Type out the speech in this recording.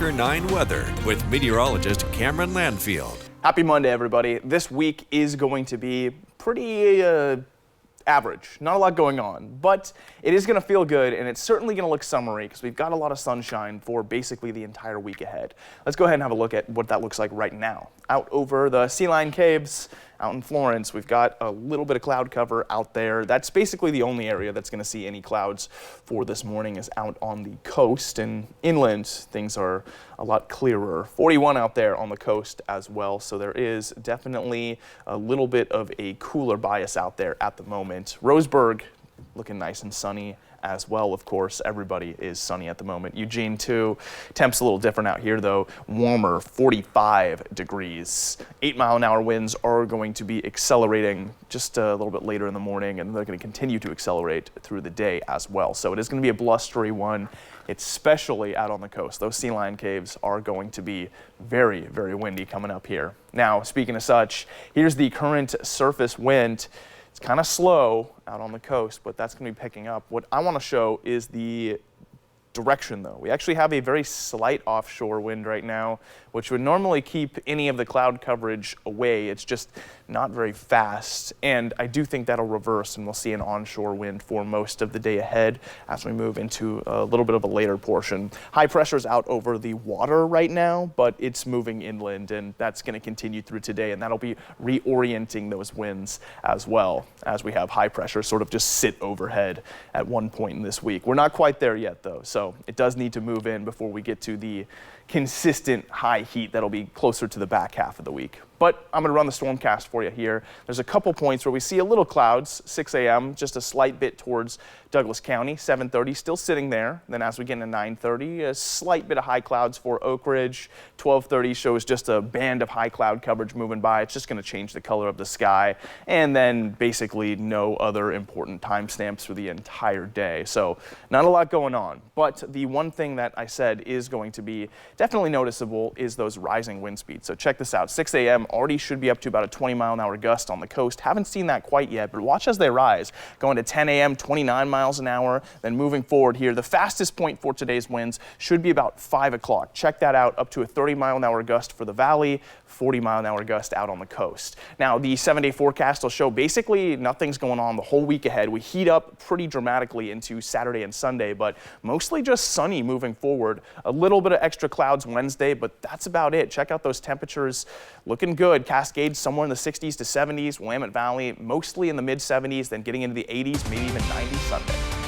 After 9 weather with meteorologist Cameron Landfield. Happy Monday, everybody. This week is going to be pretty average. Not a lot going on, but it is going to feel good, and it's certainly going to look summery because we've got a lot of sunshine for basically the entire week ahead. Let's go ahead and have a look at what that looks like right now. Out over the Sea Lion Caves, out in Florence, we've got a little bit of cloud cover out there. That's basically the only area that's going to see any clouds for this morning is out on the coast, and inland things are a lot clearer. 41 out there on the coast as well, so there is definitely a little bit of a cooler bias out there at the moment. Roseburg looking nice and sunny as well. Of course, everybody is sunny at the moment. Eugene too. Temps a little different out here though. Warmer, 45 degrees. 8-mile-an-hour winds are going to be accelerating just a little bit later in the morning, and they're going to continue to accelerate through the day as well. So it is going to be a blustery one, especially out on the coast. Those Sea Lion Caves are going to be very, very windy coming up here. Now, speaking of such, here's the current surface wind. It's kind of slow out on the coast, but that's going to be picking up. What I want to show is the direction, though. We actually have a very slight offshore wind right now, which would normally keep any of the cloud coverage away. It's just not very fast, and I do think that'll reverse, and we'll see an onshore wind for most of the day ahead as we move into a little bit of a later portion. High pressure's out over the water right now, but it's moving inland, and that's going to continue through today, and that'll be reorienting those winds as well as we have high pressure sort of just sit overhead at one point in this week. We're not quite there yet, though, so it does need to move in before we get to the consistent high heat that'll be closer to the back half of the week. But I'm going to run the stormcast for you here. There's a couple points where we see a little clouds, 6 a.m., just a slight bit towards Douglas County, 7:30, still sitting there. Then as we get into 9:30, a slight bit of high clouds for Oak Ridge. 12:30 shows just a band of high cloud coverage moving by. It's just going to change the color of the sky. And then basically no other important timestamps for the entire day. So not a lot going on. But the one thing that I said is going to be definitely noticeable is those rising wind speeds. So check this out. 6 a.m. already should be up to about a 20-mile-an-hour gust on the coast. Haven't seen that quite yet, but watch as they rise. Going to 10 a.m., 29 miles an hour. Then moving forward here, the fastest point for today's winds should be about 5 o'clock. Check that out, up to a 30-mile-an-hour gust for the valley, 40-mile-an-hour gust out on the coast. Now, the 7-day forecast will show basically nothing's going on the whole week ahead. We heat up pretty dramatically into Saturday and Sunday, but mostly just sunny moving forward. A little bit of extra clouds Wednesday, but that's about it. Check out those temperatures. Looking good. Cascade somewhere in the 60s to 70s. Willamette Valley mostly in the mid 70s, then getting into the 80s, maybe even 90s Sunday.